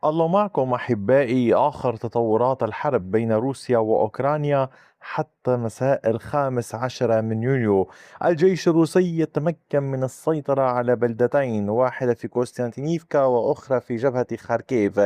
الله معكم أحبائي. آخر تطورات الحرب بين روسيا وأوكرانيا حتى مساء 15 من يونيو. الجيش الروسي يتمكن من السيطرة على بلدتين، واحدة في كوستانتينيفكا وأخرى في جبهة خاركيف،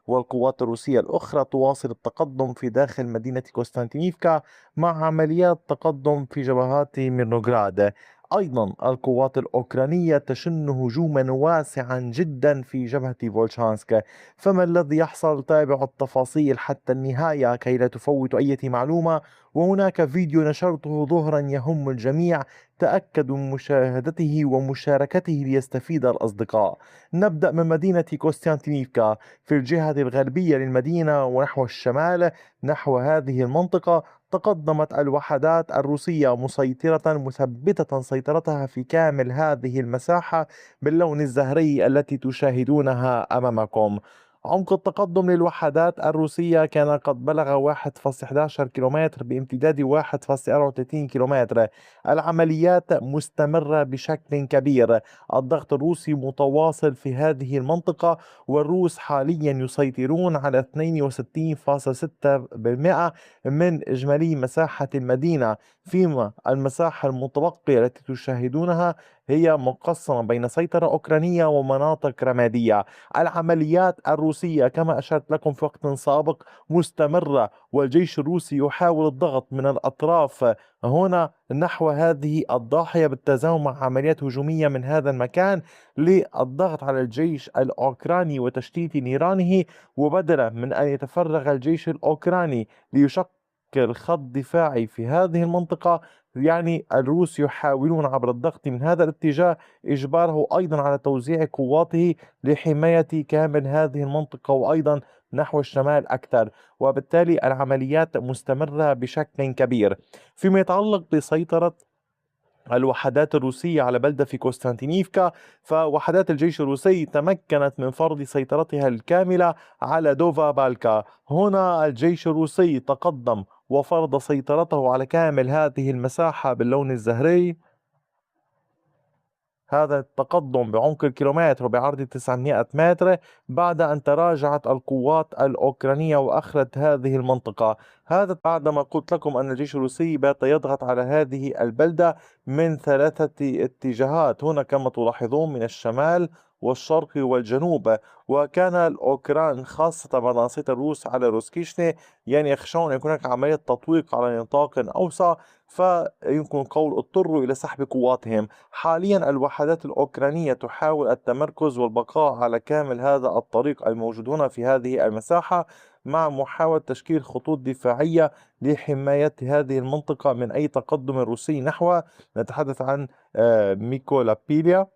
والقوات الروسية الأخرى تواصل التقدم في داخل مدينة كوستانتينيفكا مع عمليات تقدم في جبهات ميرنوغراد. أيضا القوات الأوكرانية تشن هجوما واسعا جدا في جبهة فولشانسك. فما الذي يحصل؟ تابعوا التفاصيل حتى النهاية كي لا تفوتوا أي معلومة. وهناك فيديو نشرته ظهرا يهم الجميع، تأكدوا من مشاهدته ومشاركته ليستفيد الأصدقاء. نبدأ من مدينة كوستانتينيفكا في الجهة الغربية للمدينة ونحو الشمال. نحو هذه المنطقة تقدمت الوحدات الروسية مسيطرة مثبتة سيطرتها في كامل هذه المساحة باللون الزهري التي تشاهدونها أمامكم. عمق التقدم للوحدات الروسية كان قد بلغ 1.11 كيلومتر بامتداد 1.34 كيلومتر. العمليات مستمرة بشكل كبير. الضغط الروسي متواصل في هذه المنطقة، والروس حاليا يسيطرون على 62.6% من إجمالي مساحة المدينة، فيما المساحة المتبقية التي تشاهدونها هي مقسمة بين سيطرة أوكرانية ومناطق رمادية. العمليات الروسية كما أشرت لكم في وقت سابق مستمرة، والجيش الروسي يحاول الضغط من الأطراف هنا نحو هذه الضاحية بالتزامن مع عمليات هجومية من هذا المكان للضغط على الجيش الأوكراني وتشتيت نيرانه. وبدلا من أن يتفرغ الجيش الأوكراني ليشكل خط دفاعي في هذه المنطقة، يعني الروس يحاولون عبر الضغط من هذا الاتجاه إجباره أيضا على توزيع قواته لحماية كامل هذه المنطقة وأيضا نحو الشمال أكثر. وبالتالي العمليات مستمرة بشكل كبير. فيما يتعلق بسيطرة الوحدات الروسية على بلدة في كوستانتينيفكا، فوحدات الجيش الروسي تمكنت من فرض سيطرتها الكاملة على دوفا بالكا. هنا الجيش الروسي تقدم وفرض سيطرته على كامل هذه المساحة باللون الزهري. هذا التقدم بعمق الكيلومتر وبعرض 900 متر بعد أن تراجعت القوات الأوكرانية وأخذت هذه المنطقة. هذا بعدما قلت لكم أن الجيش الروسي بات يضغط على هذه البلدة من ثلاثة اتجاهات، هنا كما تلاحظون من الشمال والشرق والجنوب. وكان الأوكران خاصة بعد أن سيطر الروس على روسكيشني يعني يخشون أن يكون هناك عملية تطويق على نطاق أوسع، فيمكن قول اضطروا إلى سحب قواتهم. حاليا الوحدات الأوكرانية تحاول التمركز والبقاء على كامل هذا الطريق الموجود هنا في هذه المساحة، مع محاولة تشكيل خطوط دفاعية لحماية هذه المنطقة من أي تقدم روسي نحوها. نتحدث عن ميكولابيليا.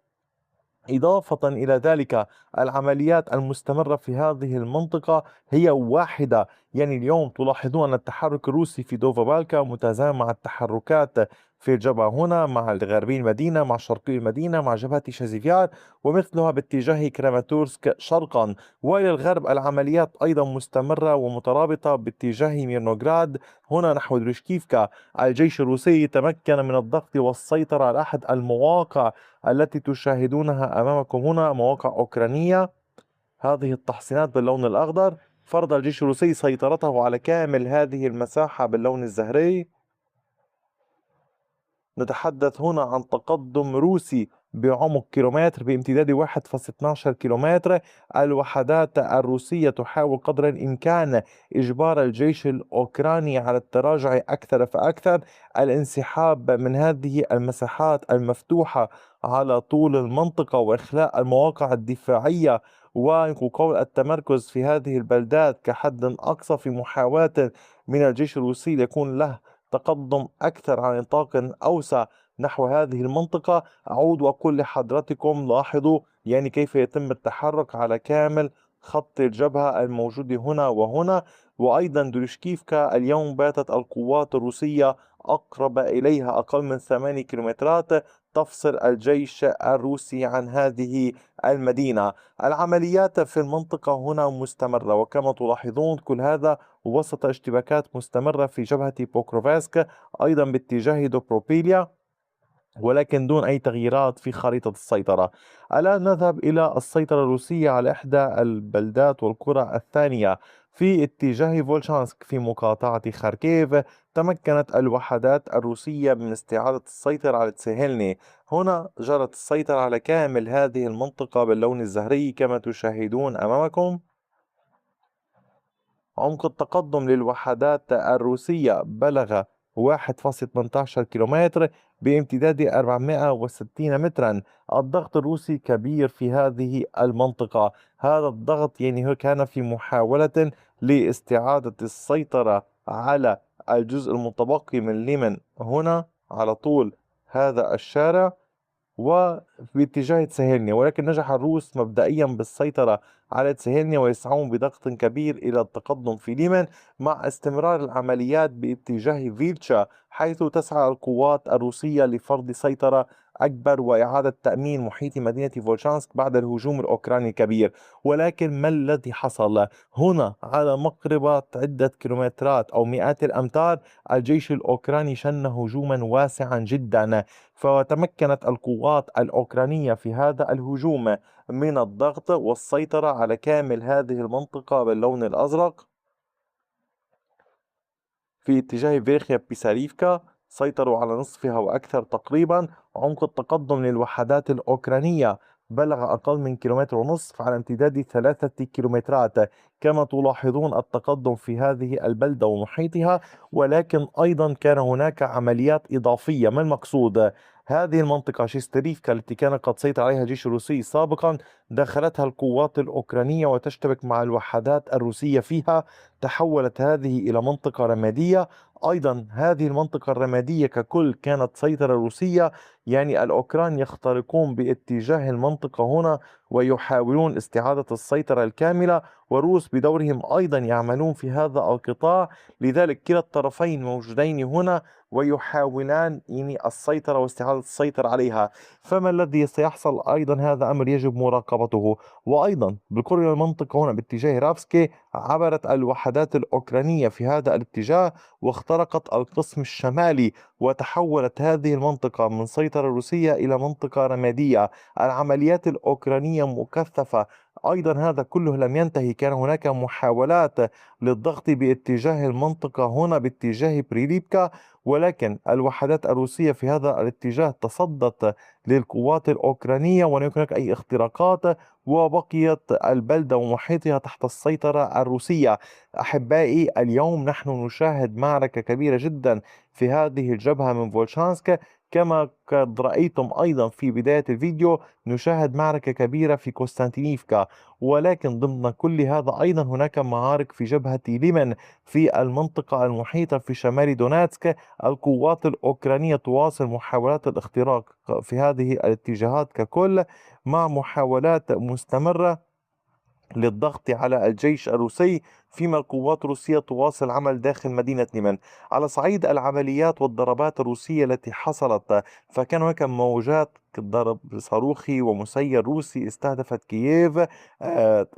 إضافة إلى ذلك العمليات المستمرة في هذه المنطقة هي واحدة. يعني اليوم تلاحظون أن التحرك الروسي في دوفا بالكا متزامن مع التحركات في الجبهة هنا مع الغربي المدينة مع شرقي المدينة مع جبهة شازيفيار، ومثلها باتجاه كراماتورسك شرقا. وإلى الغرب العمليات أيضا مستمرة ومترابطة باتجاه ميرنوغراد هنا نحو دريشكيفكا. الجيش الروسي تمكن من الضغط والسيطرة على أحد المواقع التي تشاهدونها أمامكم هنا، مواقع أوكرانية. هذه التحصينات باللون الأخضر. فرض الجيش الروسي سيطرته على كامل هذه المساحة باللون الزهري. نتحدث هنا عن تقدم روسي بعمق كيلومتر بامتداد 1.12 كيلومتر. الوحدات الروسية تحاول قدر الإمكان إجبار الجيش الأوكراني على التراجع أكثر فأكثر، الانسحاب من هذه المساحات المفتوحة على طول المنطقة وإخلاء المواقع الدفاعية، وقول التمركز في هذه البلدات كحد أقصى في محاولة من الجيش الروسي ليكون له تقدم أكثر على نطاق أوسع نحو هذه المنطقة. أعود وأقول لحضراتكم لاحظوا يعني كيف يتم التحرك على كامل خط الجبهة الموجود هنا وهنا. وأيضا دريشكيفكا اليوم باتت القوات الروسية أقرب إليها، أقل من 8 كيلومترات تفصل الجيش الروسي عن هذه المدينة. العمليات في المنطقة هنا مستمرة، وكما تلاحظون كل هذا وسط اشتباكات مستمرة في جبهة بوكروفاسك أيضا باتجاه دوبروبيليا. ولكن دون أي تغييرات في خريطة السيطرة. الآن نذهب إلى السيطرة الروسية على إحدى البلدات والقرى الثانية في اتجاه فولشانسك في مقاطعة خاركيف. تمكنت الوحدات الروسية من استعادة السيطرة على تسهيلني. هنا جرت السيطرة على كامل هذه المنطقة باللون الزهري كما تشاهدون أمامكم. عمق التقدم للوحدات الروسية بلغ 1.18 كيلومتر بامتداد 460 مترا. الضغط الروسي كبير في هذه المنطقة. هذا الضغط يعني هو كان في محاولة لاستعادة السيطرة على الجزء المتبقي من ليمن هنا على طول هذا الشارع وباتجاه تسهيلنيا، ولكن نجح الروس مبدئيا بالسيطرة على تسهيلنيا ويسعون بضغط كبير إلى التقدم في ليمن مع استمرار العمليات باتجاه فيلتشا، حيث تسعى القوات الروسية لفرض سيطرة أكبر وإعادة تأمين محيط مدينة فولشانسك بعد الهجوم الأوكراني الكبير. ولكن ما الذي حصل هنا؟ على مقربة عدة كيلومترات أو مئات الأمتار الجيش الأوكراني شن هجوما واسعا جدا، فتمكنت القوات الأوكرانية في هذا الهجوم من الضغط والسيطرة على كامل هذه المنطقة باللون الأزرق في اتجاه فيرخيا بيساريفكا. سيطروا على نصفها وأكثر تقريبا. عمق التقدم للوحدات الأوكرانية بلغ أقل من كيلومتر ونصف على امتداد 3 كيلومترات. كما تلاحظون التقدم في هذه البلدة ومحيطها، ولكن أيضا كان هناك عمليات إضافية. ما المقصود؟ هذه المنطقة شيستريفكا التي كان قد سيطر عليها الجيش الروسي سابقا دخلتها القوات الأوكرانية وتشتبك مع الوحدات الروسية فيها. تحولت هذه إلى منطقة رمادية. أيضا هذه المنطقة الرمادية ككل كانت سيطرة روسية، يعني الأوكران يخترقون باتجاه المنطقة هنا ويحاولون استعادة السيطرة الكاملة، والروس بدورهم أيضا يعملون في هذا القطاع. لذلك كلا الطرفين موجودين هنا ويحاولان يعني السيطرة واستعادة السيطرة عليها. فما الذي سيحصل؟ أيضا هذا أمر يجب مراقبته. وأيضا بالقرب من المنطقة هنا باتجاه رافسكي عبرت الوحدات الأوكرانية في هذا الاتجاه واخترقت القسم الشمالي، وتحولت هذه المنطقة من سيطرة روسية إلى منطقة رمادية. العمليات الأوكرانية مكثفة. أيضا هذا كله لم ينتهي، كان هناك محاولات للضغط باتجاه المنطقة هنا باتجاه بريليبكا، ولكن الوحدات الروسية في هذا الاتجاه تصدت للقوات الأوكرانية ولم يكن هناك أي اختراقات، وبقيت البلدة ومحيطها تحت السيطرة الروسية. أحبائي، اليوم نحن نشاهد معركة كبيرة جدا في هذه الجبهة من فولشانسك. كما قد رأيتم أيضا في بداية الفيديو نشاهد معركة كبيرة في كوستانتينيفكا، ولكن ضمن كل هذا أيضا هناك معارك في جبهة ليمن في المنطقة المحيطة في شمال دوناتسك. القوات الأوكرانية تواصل محاولات الاختراق في هذه الاتجاهات ككل مع محاولات مستمرة للضغط على الجيش الروسي، فيما القوات الروسية تواصل العمل داخل مدينة نيمان. على صعيد العمليات والضربات الروسية التي حصلت، فكان هناك موجات ضرب صاروخي ومسير روسي استهدفت كييف.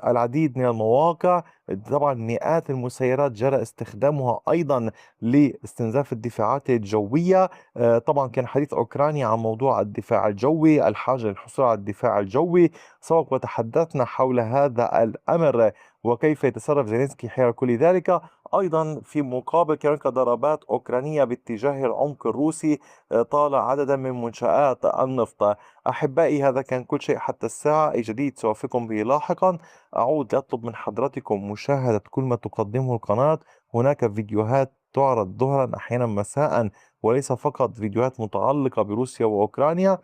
العديد من المواقع. طبعا مئات المسيرات جرى استخدامها أيضا لاستنزاف الدفاعات الجوية. طبعا كان حديث أوكرانيا عن موضوع الدفاع الجوي، الحاجة للحصول على الدفاع الجوي. سبق وتحدثنا حول هذا الأمر وكيف يتصرف زيلينسكي حيال كل ذلك. أيضا في مقابل كان هناك ضربات أوكرانية باتجاه العمق الروسي طال عددا من منشآت النفط. أحبائي، هذا كان كل شيء حتى الساعة. أي جديد سأوفيكم به لاحقا. أعود لأطلب من حضراتكم مشاهدة كل ما تقدمه القناة. هناك فيديوهات تعرض ظهرا أحيانا مساء، وليس فقط فيديوهات متعلقة بروسيا وأوكرانيا.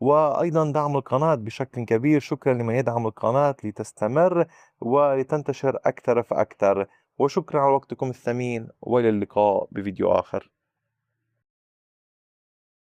وأيضا دعم القناة بشكل كبير. شكرا لمن يدعم القناة لتستمر ولتنتشر أكثر فأكثر. وشكرا على وقتكم الثمين، وإلى اللقاء بفيديو آخر.